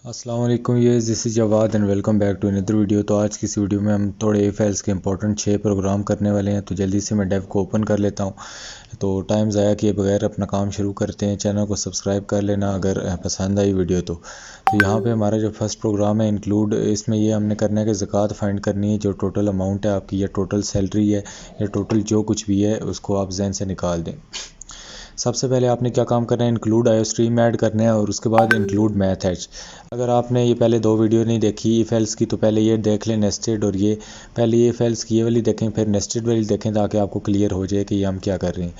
अस्सलाम वालेकुम, ये this is Jawad and welcome back to another video. तो आज की इस वीडियो में हम थोड़े ए फाइल्स के इंपॉर्टेंट 6 प्रोग्राम करने वाले हैं। तो जल्दी से मैं डेव को ओपन कर लेता हूँ। तो टाइम ज़ाया किए बगैर अपना काम शुरू करते हैं। चैनल को सब्सक्राइब कर लेना अगर पसंद आई वीडियो तो यहाँ पे हमारा जो फर्स्ट प्रोग्राम है इंक्लूड, इसमें ये हमने करना है कि ज़कात फाइंड करनी है। जो टोटल अमाउंट है आपकी, या टोटल सैलरी है, या टोटल जो कुछ भी है, उसको आप जहन से निकाल दें। सबसे पहले आपने क्या काम करना है, इंक्लूड आयो स्ट्रीम ऐड करना है और उसके बाद इंक्लूड मैथ एच। अगर आपने ये पहले दो वीडियो नहीं देखी इफ एल्स की, तो पहले ये देख लें नेस्टेड, और ये पहले ये इफ एल्स की ये वाली देखें, फिर नेस्टेड वाली देखें, ताकि आपको क्लियर हो जाए कि ये हम क्या कर रहे हैं।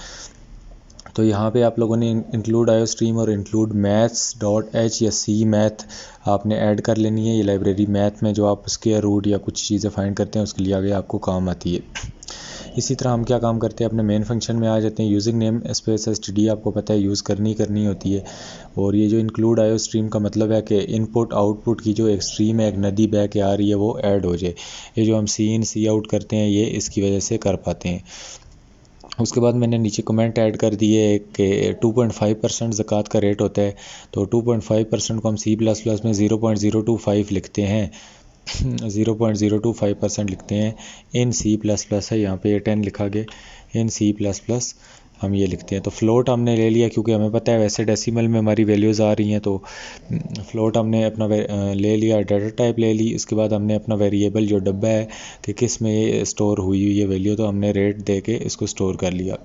तो यहाँ पे आप लोगों ने इंक्लूड आयो स्ट्रीम और इंक्लूड मैथ्स डॉट एच या सी मैथ आपने ऐड कर लेनी है। ये लाइब्रेरी मैथ में जो आप स्क्वायर रूट या कुछ चीज़ें फाइंड करते हैं उसके लिए आगे आपको काम आती है। इसी तरह हम क्या काम करते हैं, अपने मेन फंक्शन में आ जाते हैं। यूजिंग नेम स्पेस एसटीडी आपको पता है यूज़ करनी होती है। और ये जो इंक्लूड आयो स्ट्रीम का मतलब है कि इनपुट आउटपुट की जो एक स्ट्रीम है, एक नदी बह के आ रही है, वो ऐड हो जाए। ये जो हम सी इन सी आउट करते हैं ये इसकी वजह से कर पाते हैं। उसके बाद मैंने नीचे कमेंट ऐड कर दिए कि 2.5% ज़कात का रेट होता है। तो 2.5% को हम C++ में 0.025 लिखते हैं। 0.025% लिखते हैं इन C++ है, यहाँ पे 10 लिखा गया इन C++। हम ये लिखते हैं। तो फ्लोट हमने ले लिया क्योंकि हमें पता है वैसे डेसिमल में हमारी वैल्यूज़ आ रही हैं। तो फ्लोट हमने अपना ले लिया, डाटा टाइप ले ली। इसके बाद हमने अपना वेरिएबल जो डब्बा है कि किस में ये स्टोर हुई ये वैल्यू, तो हमने रेट दे के इसको स्टोर कर लिया।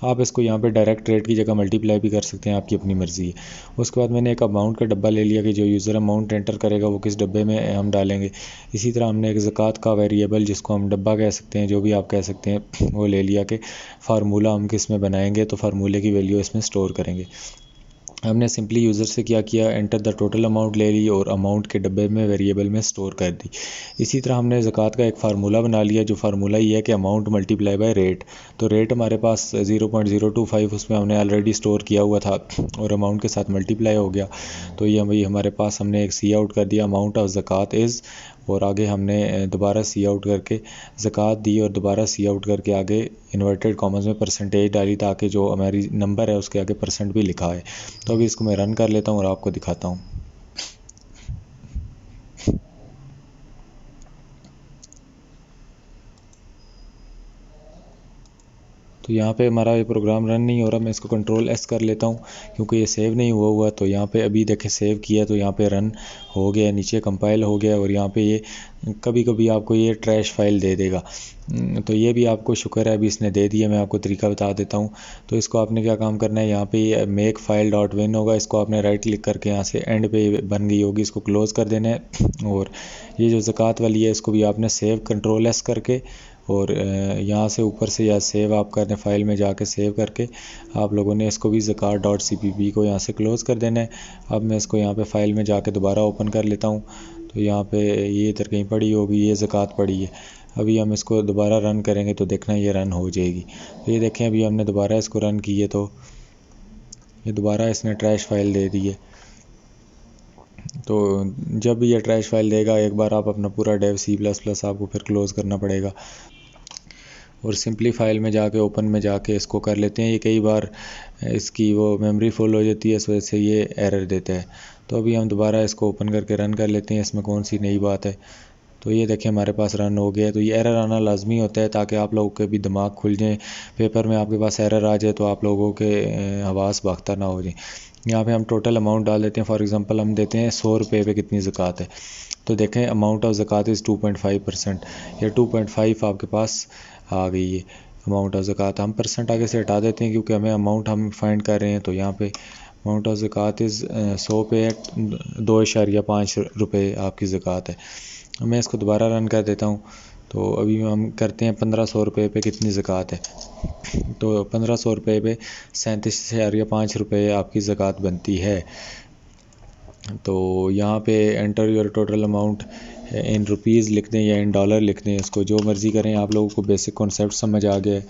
आप इसको यहाँ पे डायरेक्ट रेट की जगह मल्टीप्लाई भी कर सकते हैं, आपकी अपनी मर्ज़ी है। उसके बाद मैंने एक अमाउंट का डब्बा ले लिया कि जो यूज़र अमाउंट एंटर करेगा वो किस डब्बे में हम डालेंगे। इसी तरह हमने एक ज़कात का वेरिएबल, जिसको हम डब्बा कह सकते हैं, जो भी आप कह सकते हैं, वो ले लिया कि फार्मूला हम किस में बनाएंगे, तो फार्मूले की वैल्यू इसमें स्टोर करेंगे। हमने सिंपली यूज़र से क्या किया, एंटर द टोटल अमाउंट ले ली और अमाउंट के डब्बे में वेरिएबल में स्टोर कर दी। इसी तरह हमने ज़कात का एक फार्मूला बना लिया, जो फार्मूला ये है कि अमाउंट मल्टीप्लाई बाय रेट। तो रेट हमारे पास 0.025 उसमें हमने ऑलरेडी स्टोर किया हुआ था और अमाउंट के साथ मल्टीप्लाई हो गया। तो ये वही हमारे पास, हमने एक सी आउट कर दिया, अमाउंट ऑफ ज़कात इज़, और आगे हमने दोबारा सी आउट करके ज़कात दी और दोबारा सी आउट करके आगे इन्वर्टेड कॉमर्स में परसेंटेज डाली, ताकि जो हमारी नंबर है उसके आगे परसेंट भी लिखा है। तो अभी इसको मैं रन कर लेता हूँ और आपको दिखाता हूँ। तो यहाँ पे हमारा ये प्रोग्राम रन नहीं हो रहा। मैं इसको कंट्रोल एस कर लेता हूँ क्योंकि ये सेव नहीं हुआ। तो यहाँ पे अभी देखें सेव किया तो यहाँ पे रन हो गया, नीचे कंपाइल हो गया। और यहाँ पे ये कभी कभी आपको ये ट्रैश फाइल दे देगा, तो ये भी आपको शुक्र है अभी इसने दे दिया। मैं आपको तरीका बता देता हूँ। तो इसको आपने क्या काम करना है, यहाँ पे ये मेक फाइल डॉट विन होगा, इसको आपने राइट क्लिक करके यहाँ से एंड पे बन गई होगी, इसको क्लोज़ कर देना है। और ये जो ज़कात वाली है इसको भी आपने सेव कंट्रोल एस करके, और यहाँ से ऊपर से या सेव आप करने फाइल में जाके सेव करके आप लोगों ने इसको भी ज़कात डॉट CPP को यहाँ से क्लोज़ कर देना है। अब मैं इसको यहाँ पे फ़ाइल में जाके दोबारा ओपन कर लेता हूँ। तो यहाँ पे ये इधर कहीं पड़ी होगी, ये ज़कात पड़ी है। अभी हम इसको दोबारा रन करेंगे तो देखना ये रन हो जाएगी। तो ये देखें अभी हमने दोबारा इसको रन किए तो ये दोबारा इसने ट्रैश फाइल दे दी है। तो जब भी ये ट्रैश फाइल देगा, एक बार आप अपना पूरा डेव C++ आपको फिर क्लोज़ करना पड़ेगा और सिंपली फाइल में जाके ओपन में जाके इसको कर लेते हैं। ये कई बार इसकी वो मेमोरी फुल हो जाती है, इस वजह से ये एरर देता है। तो अभी हम दोबारा इसको ओपन करके रन कर लेते हैं, इसमें कौन सी नई बात है। तो ये देखें हमारे पास रन हो गया। तो ये एरर आना लाजमी होता है ताकि आप लोगों के भी दिमाग खुल जाए, पेपर में आपके पास एरर आ जाए तो आप लोगों के हवास भागता ना हो जाए। यहाँ पे हम टोटल अमाउंट डाल देते हैं। फॉर एग्जांपल हम देते हैं 100 रुपये पे कितनी ज़कात है। तो देखें अमाउंट ऑफ ज़कात इज़ 2.5%, या 2.5 आपके पास आ गई है अमाउंट ऑफ ज़कात। हम परसेंट आगे से हटा देते हैं क्योंकि हमें अमाउंट हम फाइंड कर रहे हैं। तो यहाँ पे अमाउंट ऑफ ज़कात इज़ 100 पे 2.5 रुपये आपकी ज़कात है। मैं इसको दोबारा रन कर देता हूँ। तो अभी हम करते हैं 1500 रुपये पे कितनी ज़कात है। तो 1500 रुपये पे 37.5 रुपये आपकी ज़कात बनती है। तो यहाँ पे enter your total amount in rupees लिख दें या इन डॉलर लिख दें, इसको जो मर्ज़ी करें। आप लोगों को बेसिक कॉन्सेप्ट समझ आ गया,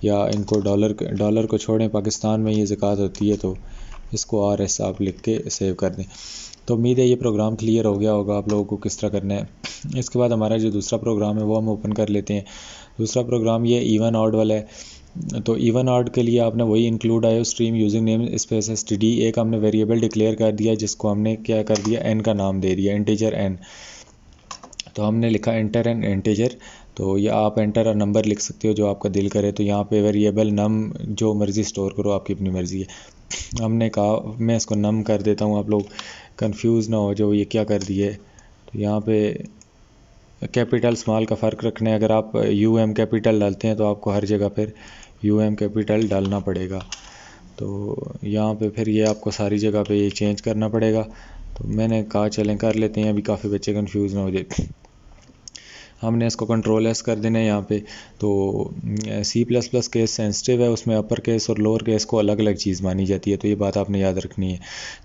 या इनको डॉलर को छोड़ें, पाकिस्तान में ये ज़कात होती है तो इसको RS आप लिख के सेव कर दें। तो उम्मीद है ये प्रोग्राम क्लियर हो गया होगा आप लोगों को किस तरह करना है। इसके बाद हमारा जो दूसरा प्रोग्राम है वो हम ओपन कर लेते हैं। दूसरा प्रोग्राम ये इवन ऑड वाला है। तो इवन ऑड के लिए आपने वही इंक्लूड आयो stream using name space std, एक हमने वेरिएबल डिक्लेयर कर दिया जिसको हमने क्या कर दिया n का नाम दे दिया, इंटीजर n। तो हमने लिखा एंटर एन इंटीजर, तो ये आप एंटर और नंबर लिख सकते हो जो आपका दिल करे। तो यहाँ पे वेरिएबल नम जो मर्ज़ी स्टोर करो, आपकी अपनी मर्ज़ी है। हमने कहा मैं इसको नम कर देता हूँ, आप लोग कंफ्यूज ना हो जो ये क्या कर दिए। तो यहाँ पे कैपिटल स्मॉल का फ़र्क रखना है, अगर आप UM कैपिटल डालते हैं तो आपको हर जगह फिर UM कैपिटल डालना पड़ेगा। तो यहाँ पे फिर ये आपको सारी जगह पे ये चेंज करना पड़ेगा। तो मैंने कहा चलें कर लेते हैं, अभी काफ़ी बच्चे कंफ्यूज ना हो जाए। हमने इसको कंट्रोल एस कर देना है यहाँ पे। तो C++ केस सेंसिटिव है, उसमें अपर केस और लोअर केस को अलग अलग चीज़ मानी जाती है, तो ये बात आपने याद रखनी है।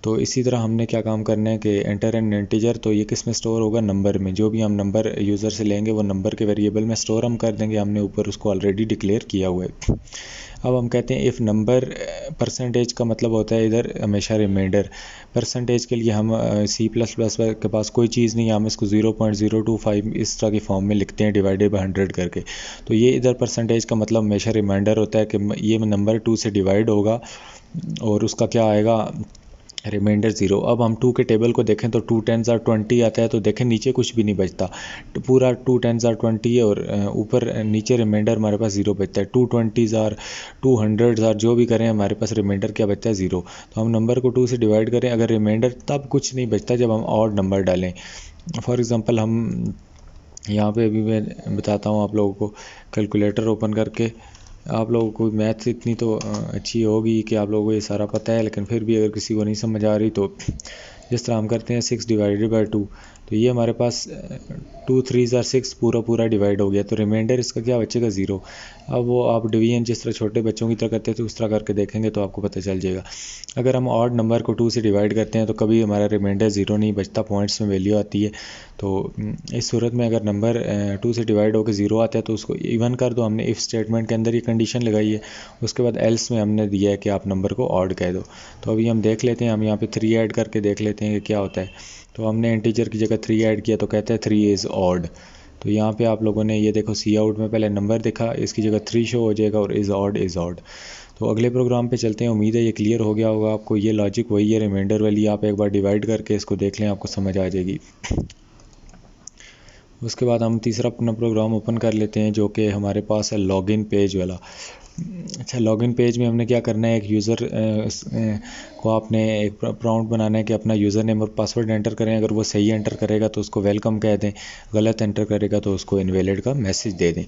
तो इसी तरह हमने क्या काम करना है कि एंटर एन इंटीजर, तो ये किस में स्टोर होगा, नंबर में। जो भी हम नंबर यूज़र से लेंगे वो नंबर के वेरिएबल में स्टोर हम कर देंगे, हमने ऊपर उसको ऑलरेडी डिक्लेयर किया हुआ है। अब हम कहते हैं इफ़ नंबर परसेंटेज का मतलब होता है इधर हमेशा रिमाइंडर। परसेंटेज के लिए हम C++ के पास कोई चीज़ नहीं है, हम इसको 0.025 इस तरह की फॉर्म में लिखते हैं डिवाइडेड बाय 100 करके। तो ये इधर परसेंटेज का मतलब हमेशा रिमाइंडर होता है कि ये नंबर 2 से डिवाइड होगा और उसका क्या आएगा, रिमाइंडर 0। अब हम 2 के टेबल को देखें तो 2 10s are 20 आता है, तो देखें नीचे कुछ भी नहीं बचता, पूरा 2 10s are 20 है और ऊपर नीचे रिमाइंडर हमारे पास 0 बचता है। 2 20s are 2 100s are जो भी करें हमारे पास रिमाइंडर क्या बचता है, 0। तो हम नंबर को 2 से डिवाइड करें, अगर रिमाइंडर तब कुछ नहीं बचता जब हम ऑड नंबर डालें। फॉर एग्ज़ाम्पल हम यहाँ पे अभी मैं बताता हूँ आप लोगों को, कैलकुलेटर ओपन करके। आप लोगों को मैथ्स इतनी तो अच्छी होगी कि आप लोगों को ये सारा पता है, लेकिन फिर भी अगर किसी को नहीं समझ आ रही तो जिस तरह हम करते हैं 6 डिवाइडेड बाय 2, तो ये हमारे पास 2 3s are 6 पूरा डिवाइड हो गया, तो रिमाइंडर इसका क्या बचेगा, 0। अब वो आप डिवीजन जिस तरह छोटे बच्चों की तरह करते थे उस तरह करके देखेंगे तो आपको पता चल जाएगा। अगर हम ऑड नंबर को 2 से डिवाइड करते हैं तो कभी हमारा रिमाइंडर 0 नहीं बचता, पॉइंट्स में वैल्यू आती है। तो इस सूरत में अगर नंबर 2 से डिवाइड होकर 0 आता है तो उसको इवन कर दो। हमने इफ़ स्टेटमेंट के अंदर ये कंडीशन लगाई है, उसके बाद एल्स में हमने दिया है कि आप नंबर को ऑड कह दो। तो अभी हम देख लेते हैं, हम यहाँ पे 3 ऐड करके देख लेते हैं कि क्या होता है। तो हमने इंटीजर की जगह 3 ऐड किया तो कहते हैं 3 इज़ ऑड। तो यहाँ पे आप लोगों ने ये देखो सी आउट में पहले नंबर देखा, इसकी जगह 3 शो हो जाएगा और इज़ ऑड। तो अगले प्रोग्राम पे चलते हैं, उम्मीद है ये क्लियर हो गया होगा आपको। ये लॉजिक वही है, रिमाइंडर वाली, आप एक बार डिवाइड करके इसको देख लें, आपको समझ आ जाएगी। उसके बाद हम तीसरा अपना प्रोग्राम ओपन कर लेते हैं जो कि हमारे पास है लॉगिन पेज वाला। अच्छा, लॉगिन पेज में हमने क्या करना है, एक यूज़र को आपने एक प्रॉम्प्ट बनाना है कि अपना यूज़र नेम और पासवर्ड एंटर करें। अगर वो सही एंटर करेगा तो उसको वेलकम कह दें, गलत एंटर करेगा तो उसको इनवैलिड का मैसेज दे दें।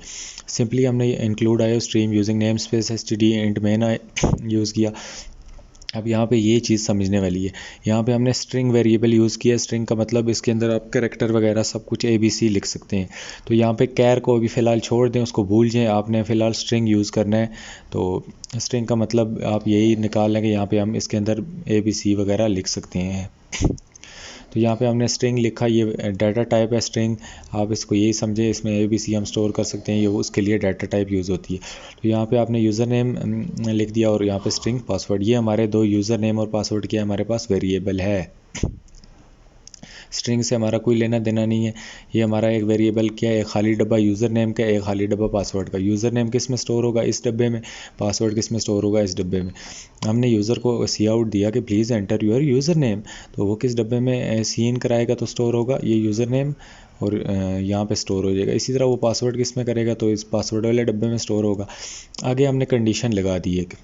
सिंपली हमने इंक्लूड आयो stream using name space std int main use किया। अब यहाँ पे ये चीज़ समझने वाली है, यहाँ पे हमने स्ट्रिंग वेरिएबल यूज़ किया। स्ट्रिंग का मतलब इसके अंदर आप कैरेक्टर वगैरह सब कुछ ABC लिख सकते हैं। तो यहाँ पे कैर को भी फ़िलहाल छोड़ दें, उसको भूल जाएं, आपने फ़िलहाल स्ट्रिंग यूज़ करना है। तो स्ट्रिंग का मतलब आप यही निकाल लें कि यहाँ पे हम इसके अंदर ABC वगैरह लिख सकते हैं। तो यहाँ पे हमने स्ट्रिंग लिखा, ये डाटा टाइप है स्ट्रिंग, आप इसको यही समझे, इसमें ABC हम स्टोर कर सकते हैं, ये उसके लिए डाटा टाइप यूज़ होती है। तो यहाँ पे आपने यूज़र नेम लिख दिया और यहाँ पे स्ट्रिंग पासवर्ड, ये हमारे दो यूज़र नेम और पासवर्ड क्या हमारे पास वेरिएबल है। स्ट्रिंग से हमारा कोई लेना देना नहीं है, ये हमारा एक वेरिएबल क्या है, एक खाली डब्बा यूज़र नेम का, एक खाली डब्बा पासवर्ड का। यूज़र नेम किस में स्टोर होगा, इस डब्बे में, पासवर्ड किस में स्टोर होगा, इस डब्बे में। हमने यूज़र को सी आउट दिया कि please enter your user name, तो वो किस डब्बे में सी इन कराएगा तो स्टोर होगा ये यूज़र नेम और यहाँ पे स्टोर हो जाएगा। इसी तरह वो पासवर्ड किस में करेगा तो इस पासवर्ड वाले डब्बे में स्टोर होगा। आगे हमने कंडीशन लगा दी एक,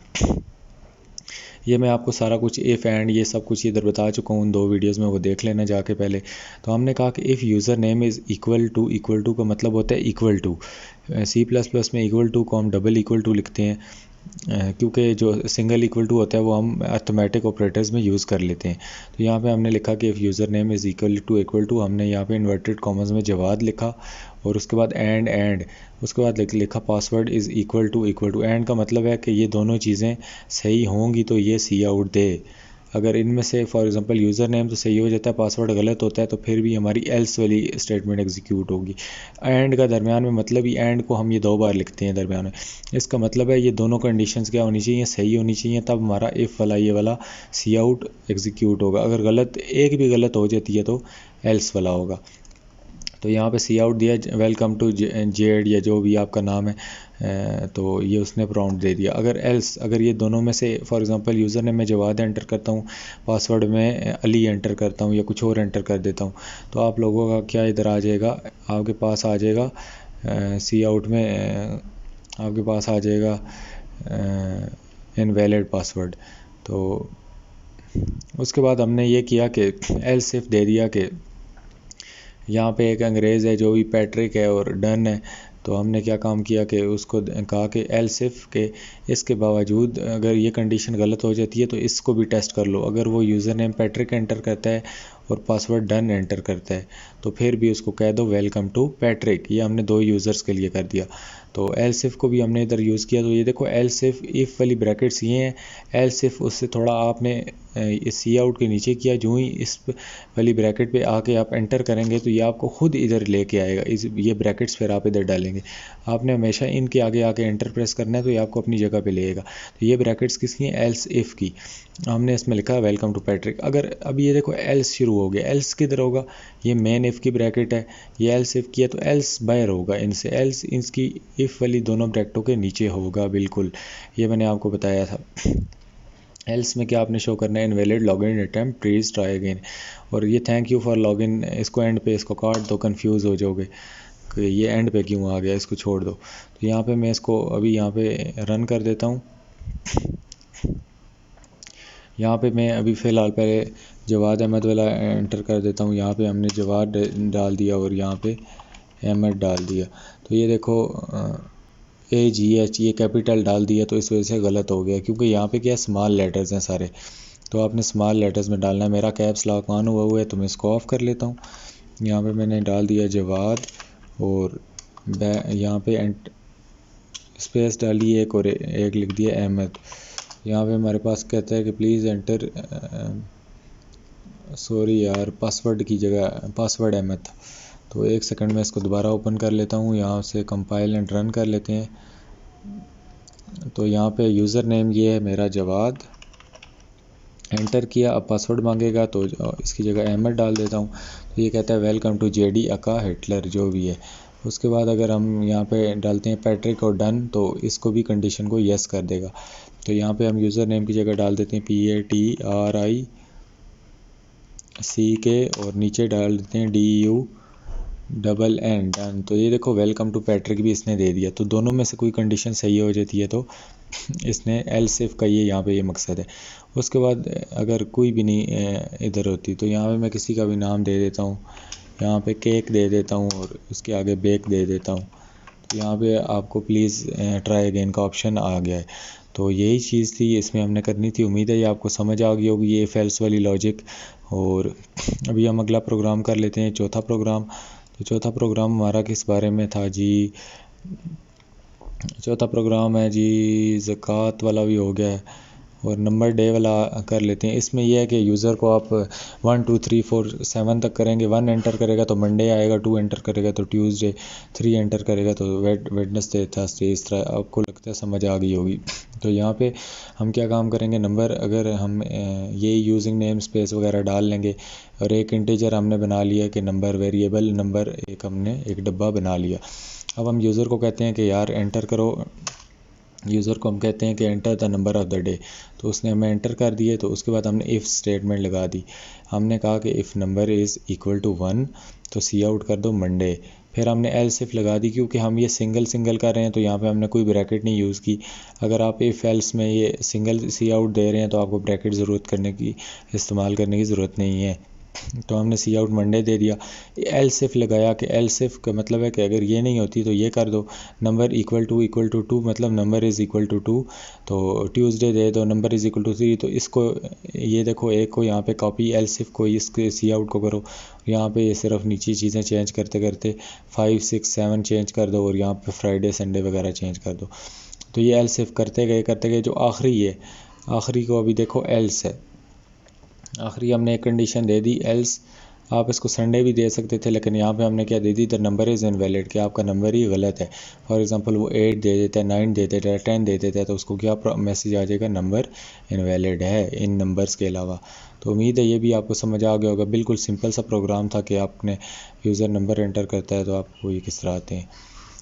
ये मैं आपको सारा कुछ इफ़ एंड ये सब कुछ इधर बता चुका हूँ उन 2 वीडियोज़ में, वो देख लेना जाके पहले। तो हमने कहा कि if username is equal to का मतलब होता है इक्वल टू। C++ में इक्वल टू को हम डबल इक्वल टू लिखते हैं क्योंकि जो सिंगल इक्वल टू होता है वो हम अर्थमेटिक ऑपरेटर्स में यूज़ कर लेते हैं। तो यहाँ पे हमने लिखा कि if username is equal to, हमने यहाँ पे इन्वर्टेड कॉमर्स में जवाद लिखा और उसके बाद एंड उसके बाद लिखा password is equal to. And का मतलब है कि ये दोनों चीज़ें सही होंगी तो ये सी आउट दे। अगर इनमें से फॉर एग्जांपल यूज़र नेम तो सही हो जाता है, पासवर्ड गलत होता है, तो फिर भी हमारी एल्स वाली स्टेटमेंट एग्जीक्यूट होगी। एंड का दरमियान में मतलब ही एंड को हम ये 2 बार लिखते हैं दरमियान में। इसका मतलब है ये दोनों कंडीशंस क्या होनी चाहिए, सही होनी चाहिए, तब हमारा इफ़ वाला ये वाला सी आउट एग्जीक्यूट होगा। अगर गलत एक भी गलत हो जाती है तो एल्स वाला होगा। तो तो यहाँ पे सी आउट दिया वेलकम टू जेड या जो भी आपका नाम है, तो ये उसने प्रॉम्प्ट दे दिया। अगर एल्स, अगर ये दोनों में से फॉर एग्जांपल यूज़र ने मैं जवाद एंटर करता हूँ, पासवर्ड में अली एंटर करता हूँ या कुछ और एंटर कर देता हूँ, तो आप लोगों का क्या इधर आ जाएगा, आपके पास आ जाएगा सी आउट में आपके पास आ जाएगा इनवैलिड पासवर्ड। तो उसके बाद हमने ये किया कि एल्स इफ दे दिया कि यहाँ पे एक अंग्रेज़ है जो भी पैट्रिक है और डन है, तो हमने क्या काम किया कि उसको कहा कि एल्स इफ के इसके बावजूद अगर ये कंडीशन गलत हो जाती है तो इसको भी टेस्ट कर लो। अगर वो यूज़र नेम पैट्रिक एंटर करता है और पासवर्ड डन एंटर करता है तो फिर भी उसको कह दो वेलकम टू पैट्रिक। ये हमने 2 यूज़र्स के लिए कर दिया। तो एल्स इफ को भी हमने इधर यूज़ किया। तो ये देखो एल्स इफ वाली ब्रैकेट्स ये हैं। एल्स इफ उससे थोड़ा आपने इस सी आउट के नीचे किया, जो ही इस वाली ब्रैकेट पे आके आप एंटर करेंगे तो ये आपको खुद इधर लेके आएगा। ये ब्रैकेट्स फिर आप इधर डालेंगे। आपने हमेशा इनके आगे आके एंटर प्रेस करना है तो ये आपको अपनी जगह पे लेगा। तो ये ब्रैकेट्स किसकी हैं? एल्स इफ की। हमने इसमें लिखा वेलकम टू पैट्रिक। अगर अब ये देखो एल्स शुरू हो गया, एल्स किधर होगा? ये मेन इफ़ की ब्रैकेट है, ये एल्स इफ़ की है, तो एल्स बाहर होगा इनसे। एल्स इसकी इफ़ वाली दोनों ब्रैकेटों के नीचे होगा बिल्कुल। ये मैंने आपको बताया था। एल्स में क्या आपने शो करना है? Invalid login attempt, please try again. और ये थैंक यू फॉर लॉगिन, इसको एंड पे इसको काट दो, कंफ्यूज हो जाओगे कि ये एंड पे क्यों आ गया, इसको छोड़ दो। तो यहाँ पे मैं इसको अभी यहाँ पे रन कर देता हूँ। यहाँ पे मैं अभी फ़िलहाल पहले जवाद अहमद वाला एंटर कर देता हूँ। यहाँ पे हमने जवाद डाल दिया और यहाँ पे अहमद डाल दिया। तो ये देखो AGH ये कैपिटल डाल दिया, तो इस वजह से गलत हो गया, क्योंकि यहाँ पे क्या स्मॉल लेटर्स हैं सारे। तो आपने स्मॉल लेटर्स में डालना है। मेरा कैप्स लॉक ऑन हुआ है तो मैं इसको ऑफ़ कर लेता हूँ। यहाँ पे मैंने डाल दिया जवाद और यहाँ पे स्पेस डाली एक और एक लिख दिया अहमद। यहाँ पे हमारे पास कहता है कि प्लीज़ एंटर, सॉरी यार, पासवर्ड की जगह पासवर्ड अहमद था। तो 1 सेकंड में इसको दोबारा ओपन कर लेता हूँ। यहाँ से कंपाइल एंड रन कर लेते हैं। तो यहाँ पे यूज़र नेम ये है मेरा जवाद, एंटर किया। अब पासवर्ड मांगेगा तो इसकी जगह अहमद डाल देता हूँ। तो ये कहता है welcome to JD aka Hitler जो भी है। उसके बाद अगर हम यहाँ पे डालते हैं पैट्रिक और डन, तो इसको भी कंडीशन को यस कर देगा। तो यहाँ पे हम यूज़र नेम की जगह डाल देते हैं PATRICK और नीचे डाल देते हैं DUNN डन। तो ये देखो वेलकम टू पैट्रिक भी इसने दे दिया। तो दोनों में से कोई कंडीशन सही हो जाती है तो इसने एल्स इफ का यहाँ पे ये मकसद है। उसके बाद अगर कोई भी नहीं इधर होती तो यहाँ पे मैं किसी का भी नाम दे देता हूँ। यहाँ पे केक दे देता हूँ और उसके आगे बेक दे देता हूँ। तो यहाँ पे आपको प्लीज़ ट्राई अगेन का ऑप्शन आ गया है। तो यही चीज़ थी इसमें हमने करनी थी। उम्मीद है ये आपको समझ आ गई होगी, ये इफ एल्स वाली लॉजिक। और अभी हम अगला प्रोग्राम कर लेते हैं, चौथा प्रोग्राम। तो चौथा प्रोग्राम हमारा किस बारे में था जी? चौथा प्रोग्राम है जी ज़कात वाला भी हो गया है और नंबर डे वाला कर लेते हैं। इसमें यह है कि यूज़र को आप 1 2 3 4 7 तक करेंगे। 1 एंटर करेगा तो मंडे आएगा, 2 एंटर करेगा तो ट्यूसडे, 3 एंटर करेगा तो वेडनेसडे, थर्सडे। इस तरह आपको लगता है समझ आ गई होगी। तो यहाँ पे हम क्या काम करेंगे, नंबर अगर हम ये यूजिंग नेम स्पेस वगैरह डाल लेंगे और एक इंटीजर हमने बना लिया कि नंबर वेरिएबल नंबर हमने एक डब्बा बना लिया। अब हम यूज़र को कहते हैं कि यार एंटर करो, यूज़र को हम कहते हैं कि enter the number of the day. तो उसने हमें एंटर कर दिए। तो उसके बाद हमने इफ़ स्टेटमेंट लगा दी। हमने कहा कि if number is equal to 1 तो सी आउट कर दो मंडे। फिर हमने एल्स इफ लगा दी, क्योंकि हम ये सिंगल कर रहे हैं तो यहाँ पे हमने कोई ब्रैकेट नहीं यूज़ की। अगर आप इफ़ एल्स में ये सिंगल सी आउट दे रहे हैं तो आपको ब्रैकेट इस्तेमाल करने की ज़रूरत नहीं है। तो हमने सी आउट मंडे दे दिया। एल्स इफ लगाया कि एल्स इफ का मतलब है कि अगर ये नहीं होती तो ये कर दो, नंबर इक्वल टू 2 मतलब नंबर इज़ इक्वल टू 2। तो ट्यूसडे दे दो, नंबर इज़ इक्वल टू 3। तो इसको ये देखो एक को यहाँ पे कॉपी, एल्स इफ को इसके सी आउट को करो। यहाँ पे ये सिर्फ नीचे चीज़ें चेंज करते करते 5 6 7 चेंज कर दो और यहाँ पे फ्राइडे संडे वगैरह चेंज कर दो। तो ये एल्स इफ करते गए। जो आखिरी है, आखिरी को अभी देखो एल्स है। आखिरी हमने एक कंडीशन दे दी एल्स। आप इसको संडे भी दे सकते थे, लेकिन यहाँ पे हमने क्या दे दी, द नंबर इज़ इनवैलिड, कि आपका नंबर ही गलत है। फॉर एग्जांपल वो 8 दे देता है, 9 दे देता है, 10 दे देता है, तो उसको क्या मैसेज आ जाएगा, नंबर इनवैलिड है इन नंबर्स के अलावा। तो उम्मीद है ये भी आपको समझ आ गया होगा। बिल्कुल सिंपल सा प्रोग्राम था कि आपने यूज़र नंबर एंटर करता है तो आपको ये किस तरह आते हैं।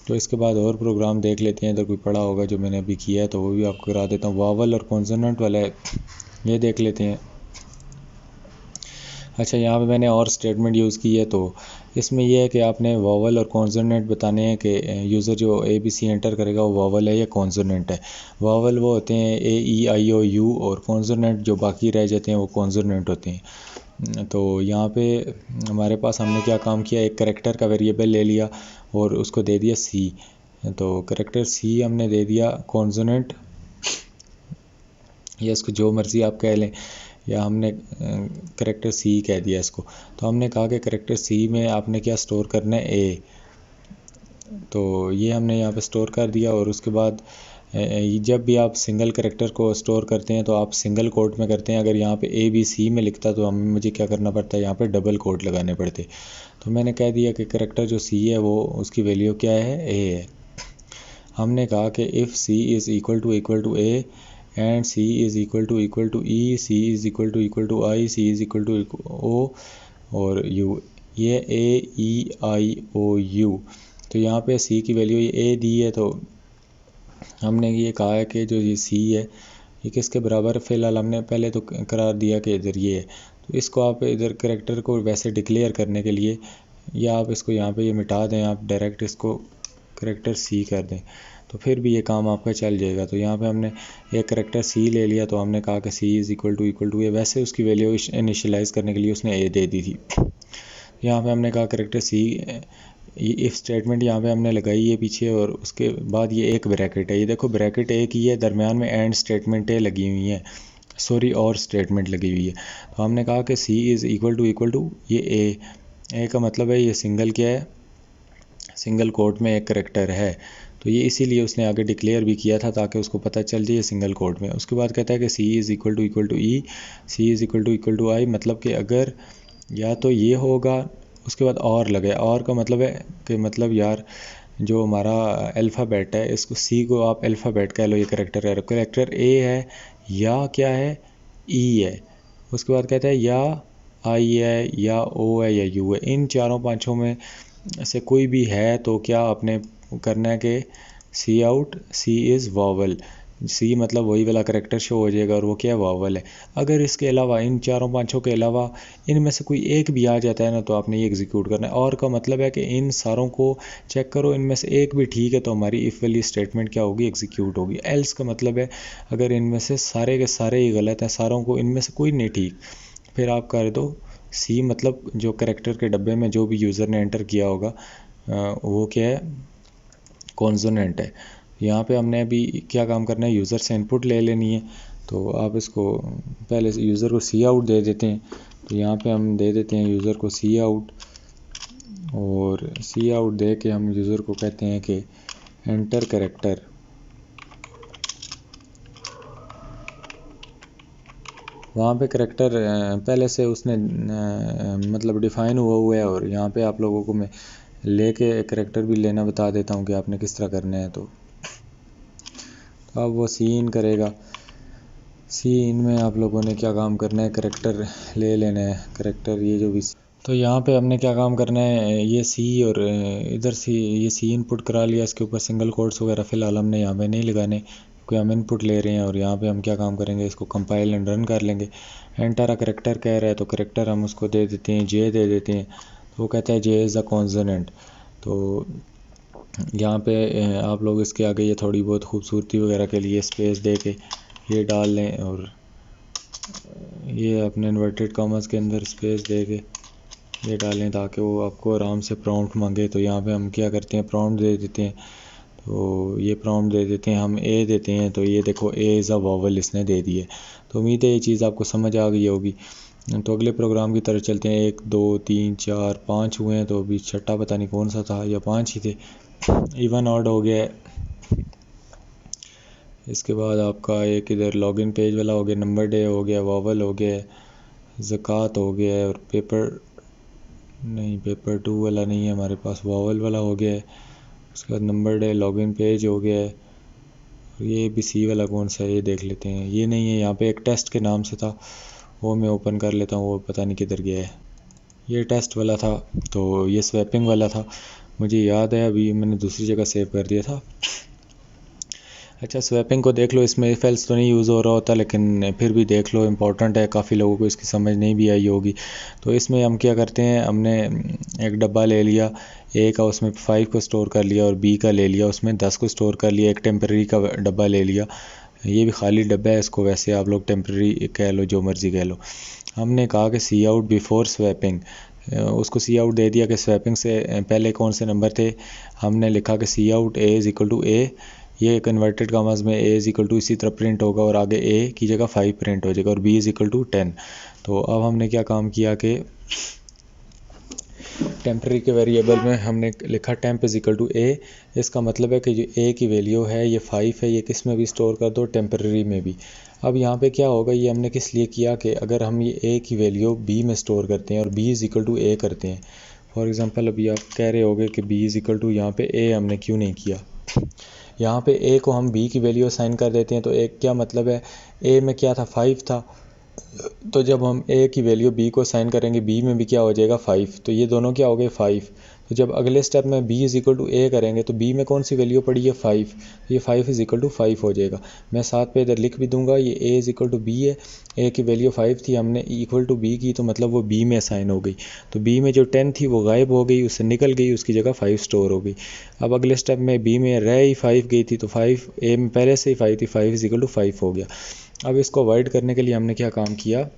तो इसके बाद और प्रोग्राम देख लेते हैं, इधर कोई पड़ा होगा जो मैंने अभी किया है तो वो भी आपको करा देता हूँ। वावल और कॉन्सोनेंट वाला है, ये देख लेते हैं। अच्छा, यहाँ पे मैंने और स्टेटमेंट यूज़ की है, तो इसमें यह है कि आपने वावल और कॉन्सोनेंट बताने हैं कि यूज़र जो ABC एंटर करेगा वो वावल है या कॉन्सोनेंट है। वावल वो होते हैं A, E, I, O, U, और कॉन्सोनेंट जो बाकी रह जाते हैं वो कॉन्सोनेंट होते हैं। तो यहाँ पे हमारे पास हमने क्या काम किया, एक करैक्टर का वेरिएबल ले लिया और उसको दे दिया C। तो करैक्टर C हमने दे दिया कॉन्सोनेंट, या इसको जो मर्ज़ी आप कह लें, या हमने करैक्टर C कह दिया इसको। तो हमने कहा कि करैक्टर C में आपने क्या स्टोर करना है, A। तो ये हमने यहाँ पे स्टोर कर दिया। और उसके बाद जब भी आप सिंगल करैक्टर को स्टोर करते हैं तो आप सिंगल कोट में करते हैं। अगर यहाँ पे ABC में लिखता तो मुझे क्या करना पड़ता है, यहाँ पे डबल कोट लगाने पड़ते। तो मैंने कह दिया कि करैक्टर जो C है वो उसकी वैल्यू क्या है, A है। हमने कहा कि if C is equal to A and C is equal to E, C is equal to I, C is equal to O और U, ये A, E, I, O, U। तो यहाँ पे C की वैल्यू ये A दी है, तो हमने ये कहा है कि जो ये C है ये किसके बराबर है। फ़िलहाल हमने पहले तो करार दिया कि इधर ये है, तो इसको आप इधर करैक्टर को वैसे डिक्लेयर करने के लिए, या आप इसको यहाँ पे ये मिटा दें, आप डायरेक्ट इसको करैक्टर C कर दें तो फिर भी ये काम आपका चल जाएगा। तो यहाँ पे हमने एक करैक्टर C ले लिया, तो हमने कहा कि C is equal to A। वैसे उसकी वैल्यू इनिशियलाइज़ करने के लिए उसने A दे दी थी। यहाँ पे हमने कहा करैक्टर C, इफ़ स्टेटमेंट यहाँ पे हमने लगाई है पीछे, और उसके बाद ये एक ब्रैकेट है। ये देखो ब्रैकेट एक ही है, दरमियान में एंड स्टेटमेंट लगी हुई है, सॉरी और स्टेटमेंट लगी हुई है। तो हमने कहा कि C इज़ इक्वल टू ये A का मतलब है ये सिंगल क्या है, सिंगल कोट में एक करैक्टर है। तो ये इसीलिए उसने आगे डिक्लेयर भी किया था ताकि उसको पता चल जाए सिंगल कोट में। उसके बाद कहता है कि C is equal to E, C is equal to I, मतलब कि अगर या तो ये होगा, उसके बाद और लगे। और का मतलब है कि मतलब यार जो हमारा अल्फ़ाबेट है इसको C को आप अल्फ़ाबेट कह लो, ये करैक्टर A है या क्या है, E है। उसके बाद कहता है या I है या O है या U है, इन चारों पांचों में से कोई भी है। तो क्या आपने करना है कि C out, C is vowel, C मतलब वही वाला करैक्टर शो हो जाएगा और वो क्या है, वावल है। अगर इसके अलावा इन चारों पांचों के अलावा इनमें से कोई एक भी आ जाता है ना, तो आपने ये एग्जीक्यूट करना है। और का मतलब है कि इन सारों को चेक करो, इनमें से एक भी ठीक है तो हमारी इफ़ वाली स्टेटमेंट क्या होगी, एग्जीक्यूट होगी। एल्स का मतलब है अगर इनमें से सारे के सारे ही गलत हैं, सारों को इनमें से कोई नहीं ठीक, फिर आप कर दो C मतलब जो करैक्टर के डब्बे में जो भी यूज़र ने एंटर किया होगा वो क्या है, कॉन्सोनेंट है। यहाँ पे हमने अभी क्या काम करना है, यूज़र से इनपुट ले लेनी है। तो आप इसको पहले से यूज़र को C आउट दे देते हैं। तो यहाँ पे हम दे देते हैं यूज़र को C आउट, और C आउट दे के हम यूज़र को कहते हैं कि एंटर करैक्टर। वहाँ पे करैक्टर पहले से उसने मतलब डिफ़ाइन हुआ है, और यहाँ पे आप लोगों को मैं लेके करैक्टर भी लेना बता देता हूँ कि आपने किस तरह करना है। तो अब वो C इन करेगा। C इन में आप लोगों ने क्या काम करना है, करैक्टर ले लेना है, करैक्टर ये जो भी। तो यहाँ पे हमने क्या काम करना है, ये C और इधर से ये C इनपुट करा लिया। इसके ऊपर सिंगल कोट्स वगैरह फ़िलहाल हमने यहाँ पे नहीं लगाने क्योंकि हम इनपुट ले रहे हैं। और यहाँ पे हम क्या काम करेंगे, इसको कंपाइल एंड रन कर लेंगे। एंटर अ करैक्टर कह रहा है तो करैक्टर हम उसको दे देते हैं J दे देते हैं। तो वो कहता है J इज़ अ कॉन्सोनेंट। तो यहाँ पे आप लोग इसके आगे ये थोड़ी बहुत खूबसूरती वगैरह के लिए स्पेस दे के ये डाल लें, और ये अपने इन्वर्टेड कॉमर्स के अंदर स्पेस दे के ये डालें ताकि वो आपको आराम से प्रॉम्प्ट मांगे। तो यहाँ पे हम क्या करते हैं, प्रॉम्प्ट दे देते हैं। तो ये प्रॉम्प्ट दे देते हैं, हम A देते हैं। तो ये देखो A इज़ अ वावल इसने दे दी है। तो उम्मीद है ये चीज़ आपको समझ आ गई होगी। तो अगले प्रोग्राम की तरफ चलते हैं। 1 2 3 4 5 हुए हैं, तो अभी छठा पता नहीं कौन सा था, या 5 ही थे। इवन ऑड हो गया है। इसके बाद आपका एक इधर लॉगिन पेज वाला हो गया, नंबर डे हो गया, वावल हो गया, ज़कात हो गया है, और पेपर 2 वाला नहीं है हमारे पास, वावल वाला हो गया है। उसके बाद नंबर डे, लॉगिन पेज हो गया है। और ये भी C वाला कौन सा है ये देख लेते हैं, ये नहीं है, यहाँ पे एक टेस्ट के नाम से था वो मैं ओपन कर लेता हूँ, वो पता नहीं किधर गया है। ये टेस्ट वाला था, तो ये स्वैपिंग वाला था, मुझे याद है अभी मैंने दूसरी जगह सेव कर दिया था। अच्छा, स्वैपिंग को देख लो, इसमें इफ एल्स तो नहीं यूज़ हो रहा होता, लेकिन फिर भी देख लो, इम्पोर्टेंट है, काफ़ी लोगों को इसकी समझ नहीं भी आई होगी। तो इसमें हम क्या करते हैं, हमने एक डब्बा ले लिया, ए का उसमें 5 को स्टोर कर लिया और बी का ले लिया उसमें 10 को स्टोर कर लिया, एक टेम्प्रेरी का डब्बा ले लिया, ये भी खाली डब्बा है, इसको वैसे आप लोग टेम्प्रेरी कह लो, जो मर्ज़ी कह लो। हमने कहा कि सी आउट बिफोर स्वैपिंग, उसको सी आउट दे दिया कि स्वैपिंग से पहले कौन से नंबर थे। हमने लिखा कि C out A is equal to A, ये कन्वर्टेड कामर्स में ए इज़ इक्वल टू इसी तरह प्रिंट होगा और आगे ए की जगह 5 प्रिंट हो जाएगा और बी इज़ इक्वल टू 10। तो अब हमने क्या काम किया कि टेम्प्रेरी के वेरिएबल में हमने लिखा टेम्प इज़ इक्वल टू ए। इसका मतलब है कि जो ए की वैल्यू है ये 5 है, ये किस में भी स्टोर कर दो, टेम्प्रेरी में भी। अब यहाँ पे क्या होगा, ये हमने किस लिए किया कि अगर हम ये ए की वैल्यू बी में स्टोर करते हैं और बी इज़ इक्वल टू ए करते हैं, फॉर एग्ज़ाम्पल अभी आप कह रहे होगे कि बी इज़ इक्वल टू, यहाँ पे ए हमने क्यों नहीं किया, यहाँ पे ए को हम बी की वैल्यू असाइन कर देते हैं। तो ए क्या मतलब है, ए में क्या था, 5 था, तो जब हम ए की वैल्यू बी को असाइन करेंगे, बी में भी क्या हो जाएगा 5, तो ये दोनों क्या हो गए 5। तो जब अगले स्टेप में बी इज़ इक्वल टू ए करेंगे तो बी में कौन सी वैल्यू पड़ी है 5, तो ये 5 इज़ इक्वल टू 5 हो जाएगा। मैं साथ पे इधर लिख भी दूंगा, ये A is equal to B है, ए की वैल्यू 5 थी, हमने इक्वल टू बी की, तो मतलब वो बी में असाइन हो गई। तो बी में जो 10 थी वो गायब हो गई, उससे निकल गई, उसकी जगह 5 स्टोर हो गई। अब अगले स्टेप में बी में रह ही 5 गई थी, तो 5 ए में पहले से ही 5 थी, 5 इज़ इक्वल टू 5 हो गया। अब इसको अवॉइड करने के लिए हमने क्या काम किया,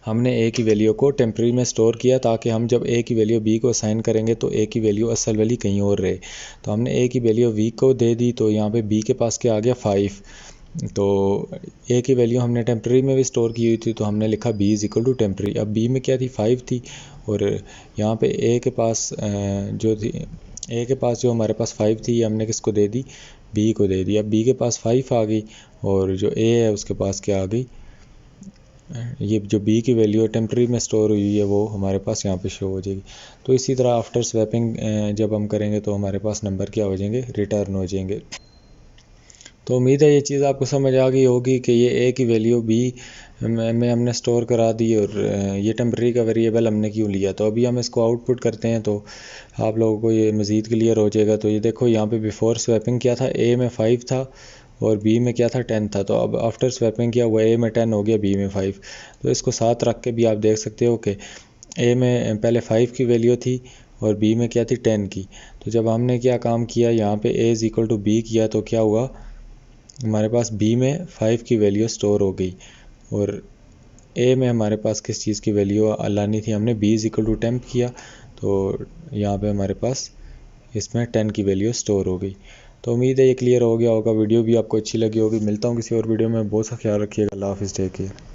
हमने ए की वैल्यू को टेम्प्रेरी में स्टोर किया, ताकि हम जब ए की वैल्यू बी को असाइन करेंगे तो ए की वैल्यू असल वाली कहीं और रहे। तो हमने ए की वैल्यू वी को दे दी, तो यहाँ पे बी के पास क्या आ गया 5। तो ए की वैल्यू हमने टेम्प्रेरी में भी स्टोर की हुई थी, तो हमने लिखा B is equal to temporary. अब बी में क्या थी, 5 थी, और यहाँ पे ए के पास जो थी, ए के पास जो हमारे पास 5 थी, ये हमने किसको दे दी, बी को दे दी। अब बी के पास 5 आ गई और जो ए है उसके पास क्या आ गई, ये जो बी की वैल्यू टेम्प्रेरी में स्टोर हुई है वो हमारे पास यहाँ पे शो हो जाएगी। तो इसी तरह आफ्टर स्वैपिंग जब हम करेंगे तो हमारे पास नंबर क्या हो जाएंगे, रिटर्न हो जाएंगे। तो उम्मीद है ये चीज़ आपको समझ आ गई होगी कि ये ए की वैल्यू बी में हमने स्टोर करा दी और ये टेम्प्रेरी का वेरिएबल हमने क्यों लिया। तो अभी हम इसको आउटपुट करते हैं तो आप लोगों को ये मज़ीद क्लियर हो जाएगा। तो ये देखो, यहाँ पे बिफोर स्वैपिंग क्या था, ए में 5 था और बी में क्या था 10 था। तो अब आफ्टर स्वैपिंग किया हुआ ए में 10 हो गया, बी में 5। तो इसको साथ रख के भी आप देख सकते हो कि ए में पहले 5 की वैल्यू थी और बी में क्या थी 10 की। तो जब हमने क्या काम किया, यहाँ पे A is equal to B किया, तो क्या हुआ, हमारे पास बी में 5 की वैल्यू स्टोर हो गई और ए में हमारे पास किस चीज़ की वैल्यू लानी थी, हमने B is equal to temp किया, तो यहाँ पे हमारे पास इसमें 10 की वैल्यू स्टोर हो गई। तो उम्मीद है ये क्लियर हो गया होगा, वीडियो भी आपको अच्छी लगी होगी। मिलता हूँ किसी और वीडियो में, बहुत सा ख्याल रखिएगा, अल्लाह हाफ़िज़, टेक केयर।